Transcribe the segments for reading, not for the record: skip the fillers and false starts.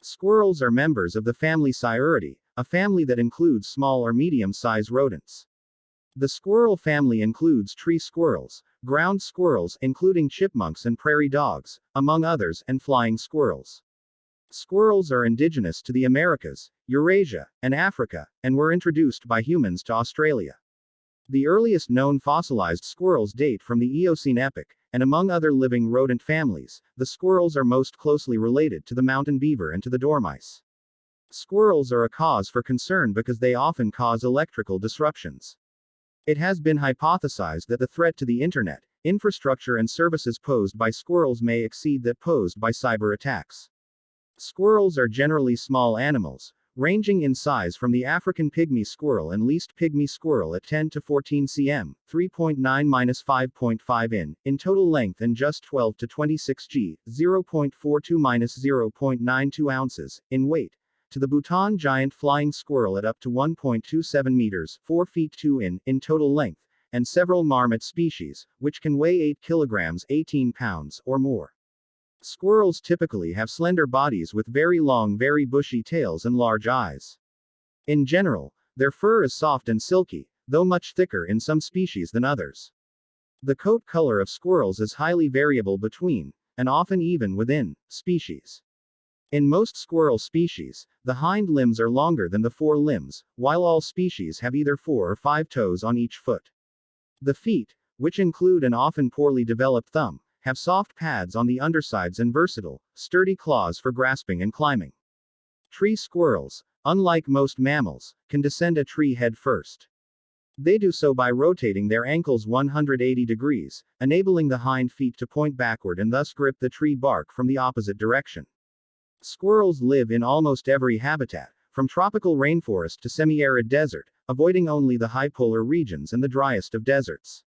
Squirrels are members of the family Sciuridae, a family that includes small or medium-sized rodents. The squirrel family includes tree squirrels, ground squirrels including chipmunks and prairie dogs, among others, and flying squirrels. Squirrels are indigenous to the Americas, Eurasia, and Africa, and were introduced by humans to Australia. The earliest known fossilized squirrels date from the Eocene epoch, and among other living rodent families, the squirrels are most closely related to the mountain beaver and to the dormice. Squirrels are a cause for concern because they often cause electrical disruptions. It has been hypothesized that the threat to the internet, infrastructure and services posed by squirrels may exceed that posed by cyber attacks. Squirrels are generally small animals, ranging in size from the African pygmy squirrel and least pygmy squirrel at 10 to 14 cm, 3.9-5.5 in total length and just 12 to 26 g, 0.42-0.92 ounces, in weight, to the Bhutan giant flying squirrel at up to 1.27 meters, 4 feet 2 in total length, and several marmot species, which can weigh 8 kilograms, 18 pounds, or more. Squirrels typically have slender bodies with very long, very bushy tails and large eyes. In general, their fur is soft and silky, though much thicker in some species than others. The coat color of squirrels is highly variable between, and often even within, species. In most squirrel species, the hind limbs are longer than the fore limbs, while all species have either 4 or 5 toes on each foot. The feet, which include an often poorly developed thumb, have soft pads on the undersides and versatile, sturdy claws for grasping and climbing. Tree squirrels, unlike most mammals, can descend a tree head first. They do so by rotating their ankles 180 degrees, enabling the hind feet to point backward and thus grip the tree bark from the opposite direction. Squirrels live in almost every habitat, from tropical rainforest to semi-arid desert, avoiding only the high polar regions and the driest of deserts.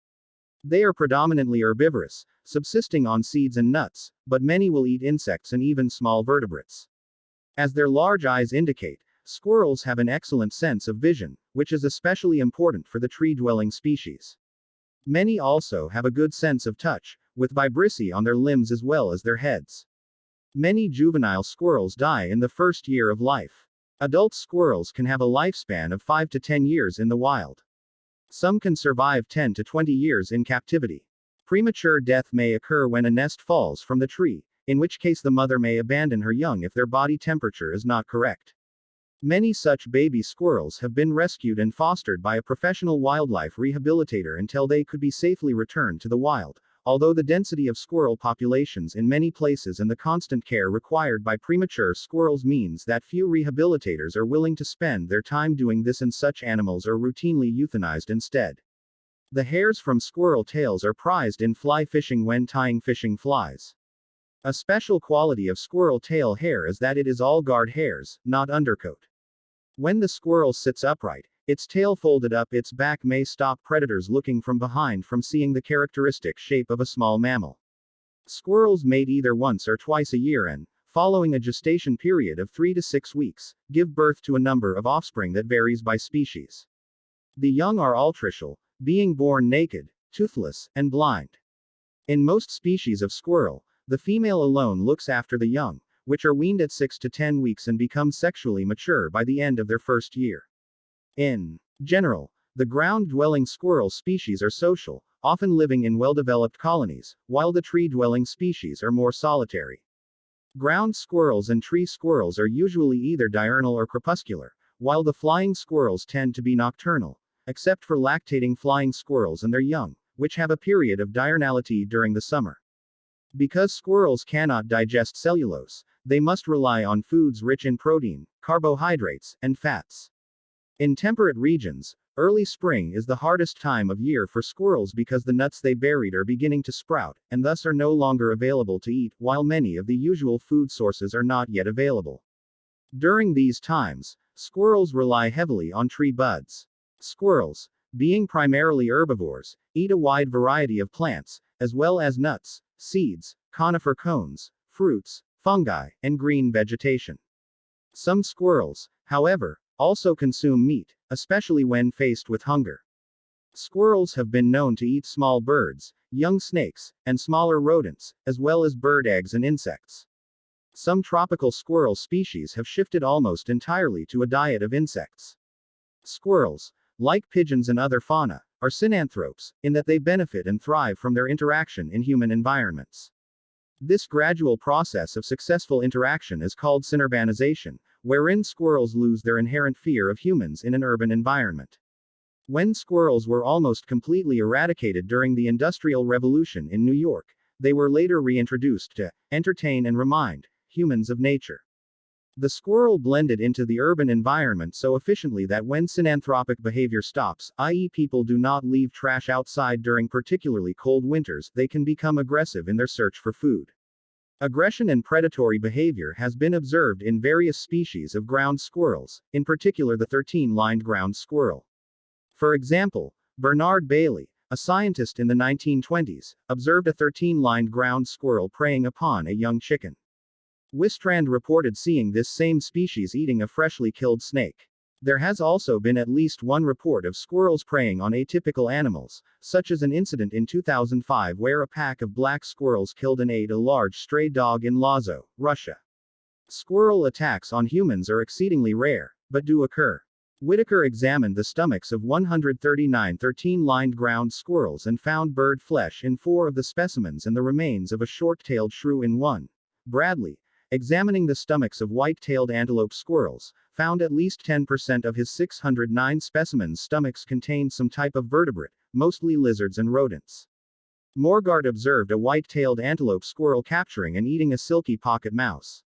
They are predominantly herbivorous, subsisting on seeds and nuts, but many will eat insects and even small vertebrates. As their large eyes indicate, squirrels have an excellent sense of vision, which is especially important for the tree-dwelling species. Many also have a good sense of touch, with vibrissae on their limbs as well as their heads. Many juvenile squirrels die in the first year of life. Adult squirrels can have a lifespan of 5 to 10 years in the wild. Some can survive 10 to 20 years in captivity. Premature death may occur when a nest falls from the tree, in which case the mother may abandon her young if their body temperature is not correct. Many such baby squirrels have been rescued and fostered by a professional wildlife rehabilitator until they could be safely returned to the wild. Although the density of squirrel populations in many places and the constant care required by premature squirrels means that few rehabilitators are willing to spend their time doing this, and such animals are routinely euthanized instead. The hairs from squirrel tails are prized in fly fishing when tying fishing flies. A special quality of squirrel tail hair is that it is all guard hairs, not undercoat. When the squirrel sits upright, its tail folded up its back may stop predators looking from behind from seeing the characteristic shape of a small mammal. Squirrels mate either once or twice a year and, following a gestation period of 3 to 6 weeks, give birth to a number of offspring that varies by species. The young are altricial, being born naked, toothless, and blind. In most species of squirrel, the female alone looks after the young, which are weaned at 6 to 10 weeks and become sexually mature by the end of their first year. In general, the ground-dwelling squirrel species are social, often living in well-developed colonies, while the tree-dwelling species are more solitary. Ground squirrels and tree squirrels are usually either diurnal or crepuscular, while the flying squirrels tend to be nocturnal, except for lactating flying squirrels and their young, which have a period of diurnality during the summer. Because squirrels cannot digest cellulose, they must rely on foods rich in protein, carbohydrates, and fats. In temperate regions, early spring is the hardest time of year for squirrels because the nuts they buried are beginning to sprout, and thus are no longer available to eat, while many of the usual food sources are not yet available. During these times, squirrels rely heavily on tree buds. Squirrels, being primarily herbivores, eat a wide variety of plants, as well as nuts, seeds, conifer cones, fruits, fungi, and green vegetation. Some squirrels, however, also consume meat, especially when faced with hunger. Squirrels have been known to eat small birds, young snakes, and smaller rodents, as well as bird eggs and insects. Some tropical squirrel species have shifted almost entirely to a diet of insects. Squirrels, like pigeons and other fauna, are synanthropes, in that they benefit and thrive from their interaction in human environments. This gradual process of successful interaction is called synurbanization, wherein squirrels lose their inherent fear of humans in an urban environment. When squirrels were almost completely eradicated during the Industrial Revolution in New York, they were later reintroduced to entertain and remind humans of nature. The squirrel blended into the urban environment so efficiently that when synanthropic behavior stops, i.e., people do not leave trash outside during particularly cold winters, they can become aggressive in their search for food. Aggression and predatory behavior has been observed in various species of ground squirrels, in particular the 13-lined ground squirrel. For example, Bernard Bailey, a scientist in the 1920s, observed a 13-lined ground squirrel preying upon a young chicken. Wistrand reported seeing this same species eating a freshly killed snake. There has also been at least one report of squirrels preying on atypical animals, such as an incident in 2005 where a pack of black squirrels killed and ate a large stray dog in Lazo, Russia. Squirrel attacks on humans are exceedingly rare, but do occur. Whitaker examined the stomachs of 139 13-lined ground squirrels and found bird flesh in 4 of the specimens and the remains of a short-tailed shrew in 1. Bradley, examining the stomachs of white-tailed antelope squirrels, found at least 10% of his 609 specimens' stomachs contained some type of vertebrate, mostly lizards and rodents. Morgard observed a white-tailed antelope squirrel capturing and eating a silky pocket mouse.